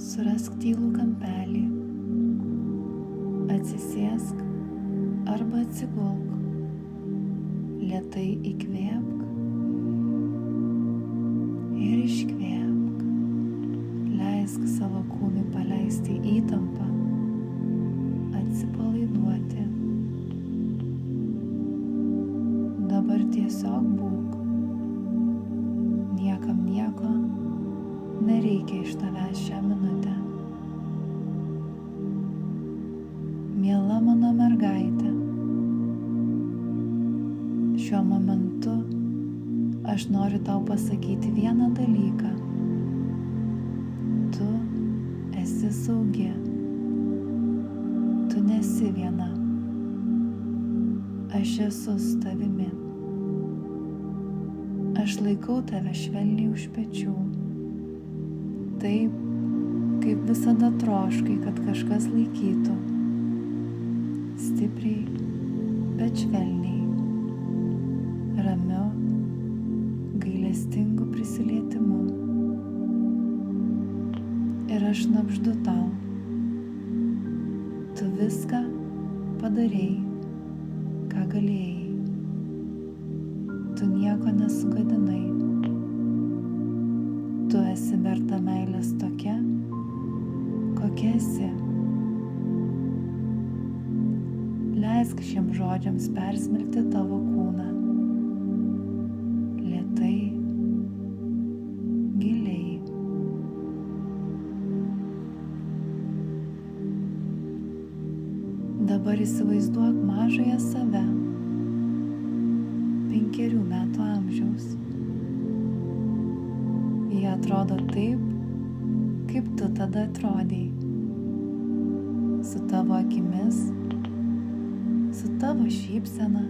Surask tylų kampelį, atsisėsk arba atsigulk, lėtai įkvėpk ir iškvėpk. Leisk savo kūnui paleisti įtampą, atsipalaiduoti. Dabar tiesiog būk. Niekam nieko nereikia iš tavęs šią minutę. Miela mano mergaitė, šiuo momentu aš noriu tau pasakyti vieną dalyką. Tu esi saugi. Tu nesi viena. Aš esu su tavimi. Aš laikau tave švelniai už pečių. Taip, kaip visada troškai, kad kažkas laikytų. Stipriai, bet švelniai. Ramiu, gailestingu prisilietimu. Ir aš šnabždu tau. Tu viską padarei, ką galėjai. Tu nieko nesugadinai. Tu esi verta meilės tokia, kokia esi. Leisk šiems žodžiams persmelkti tavo kūną. Lėtai, giliai. Dabar įsivaizduok mažąją save, 5 metų amžiaus. Jie atrodo taip, kaip tu tada atrodei. Su tavo akimis, su tavo šypsena,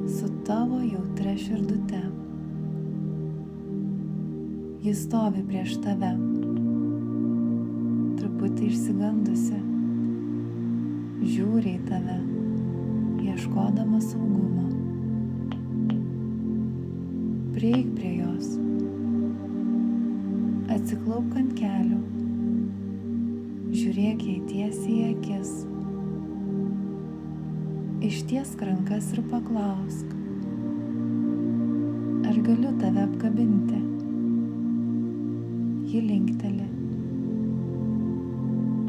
su tavo jautria širdute. Ji stovi prieš tave, truputį išsigandusi, žiūri į tave, ieškodama saugumo. Prieik prie jos, atsiklaupk ant kelių, žiūrėk jai tiesiai į akis, ištiesk rankas ir paklausk, ar galiu tave apkabinti. Ji linkteli.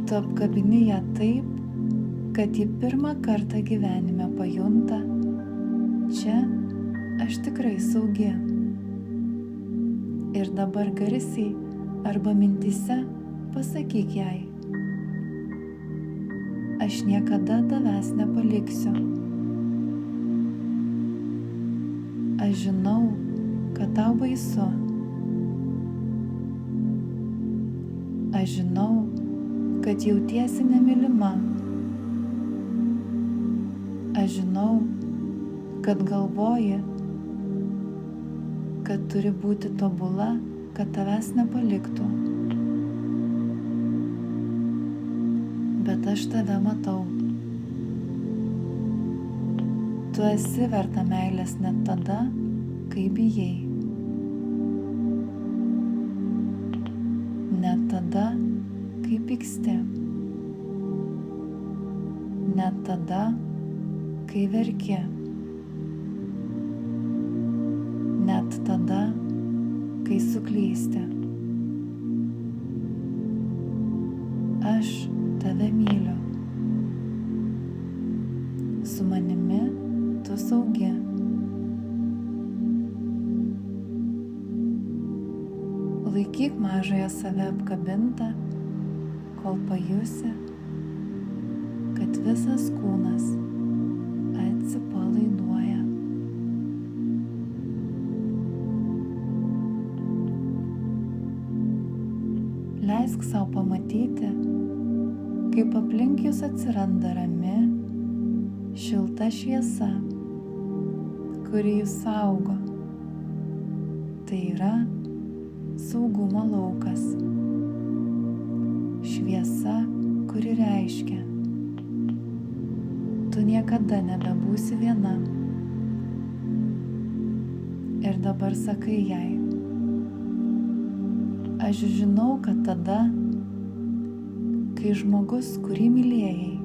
Tu apkabini ją taip, kad ji pirmą kartą gyvenime pajunta, čia aš tikrai saugi. Ir dabar garsiai arba mintyse pasakyk jai: aš niekada tavęs nepaliksiu. Aš žinau, kad tau baisu. Aš žinau, kad jautiesi nemylima. Aš žinau, kad galvoji, kad turi būti tobula, kad tavęs nepaliktų. Bet aš tave matau. Tu esi verta meilės net tada, kai bijai. Net tada, kai pyksti. Net tada, kai verki. Net tada, kai suklysti. Aš tave myliu. Su manimi tu saugi. Laikyk mažąją save apkabintą, kol pajusi, kad visas kūnas atsipalaiduoja. Leisk sau pamatyti, kaip aplink jūs atsiranda rami, šilta šviesa, kuri jūs saugo. Tai yra saugumo laukas. Šviesa, kuri reiškia: tu niekada nebebūsi viena. Ir dabar sakai jai: Aš žinau, kad tada, kai žmogus, kurį mylėjai,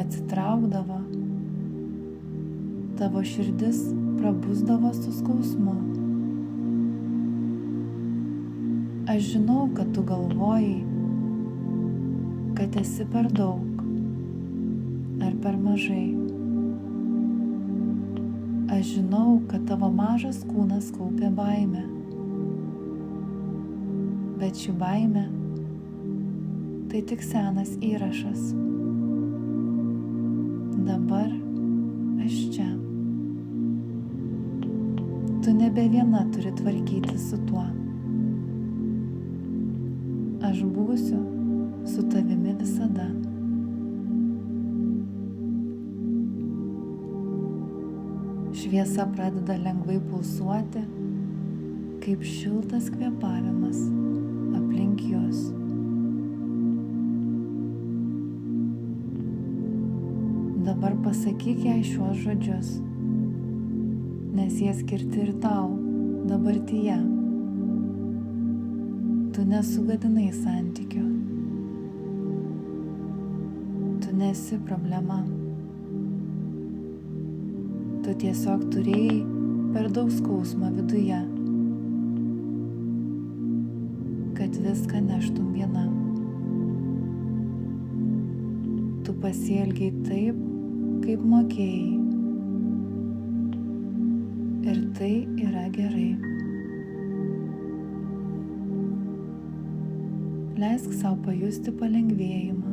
atsitraukdavo, tavo širdis prabusdavo su skausmu. Aš žinau, kad tu galvojai, kad esi per daug ar per mažai. Aš žinau, kad tavo mažas kūnas kaupė baimę. Bet ši baimė tai tik senas įrašas. Dabar aš čia. Tu nebe viena turi tvarkyti su tuo. Aš būsiu su tavimi visada. Šviesa pradeda lengvai pulsuoti, kaip šiltas kvėpavimas aplink jūs. Dabar pasakyk jai šiuos žodžius, nes jie skirti ir tau dabartyje. Tu nesugadinai santykių. Tu nesi problema. Tu tiesiog turėjai per daug skausmo viduje, kad viską neštum viena. Tu pasielgei taip, kaip mokėjai. Ir tai yra gerai. Leisk savo pajusti palengvėjimą.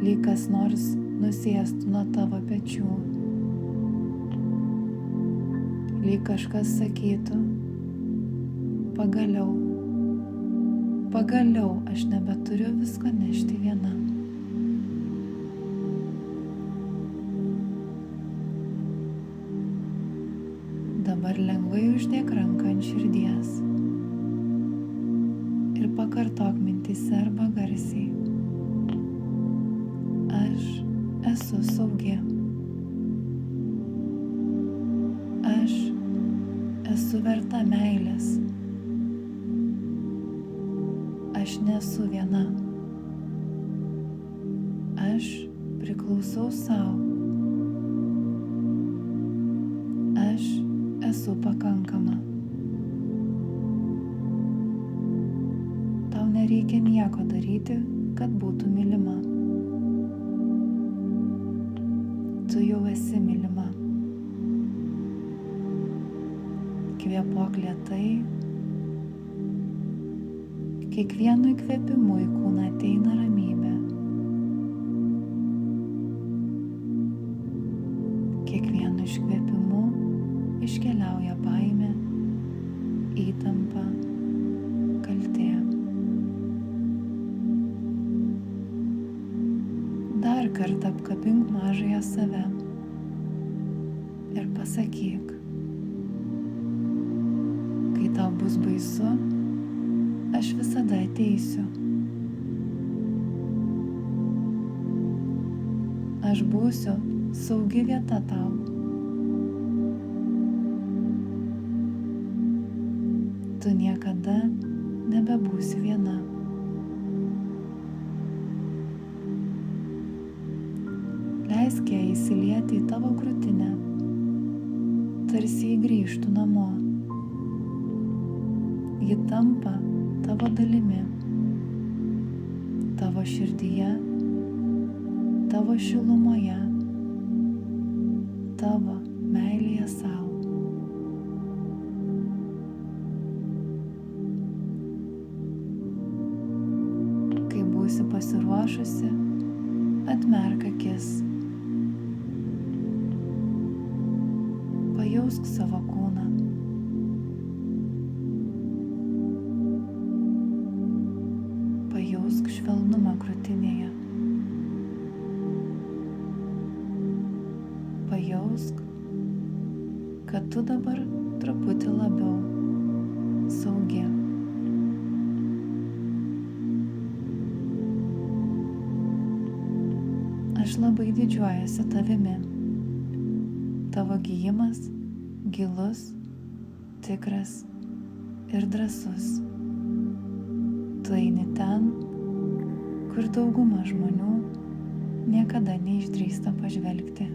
Lyg kas nors nusėstų nuo tavo pečių. Lyg kažkas sakytų, pagaliau aš nebeturiu visko nešti viena. Dabar lengvai uždėk ranką ant širdies ir pakartok mintyse arba garsiai. Aš esu saugi. Aš esu verta meilės. Aš nesu viena. Aš priklausau sau. Aš esu pakankama. Tau nereikia nieko daryti, kad būtų mylima. Tu jau esi mylima. Kvėpuok lėtai. Kiekvienu įkvėpimu į kūną ateina ramybė. Kiekvienu iškvėpimu iškeliauja baimė, įtampa, kaltė. Dar kartą apkabink mažąją save ir pasakyk, kai tau bus baisu, aš visada ateisiu. Aš būsiu saugi vieta tau. Tu niekada nebebūsi viena. Leisk ją įsilieti į tavo krūtinę, tarsi ji grįžtų namo. Ji tampa tavo dalimi, tavo širdyje, tavo šilumoje, tavo meilėje sau. Kai būsi pasiruošusi, atmerk akis. Pajausk savo kūną. Pajausk švelnumą krūtinėje. Pajausk, kad tu dabar truputį labiau saugi. Aš labai didžiuojuosi tavimi. Tavo gijimas gilus, tikras ir drąsus. Tu eini ten, kur dauguma žmonių niekada neišdrįsta pažvelgti.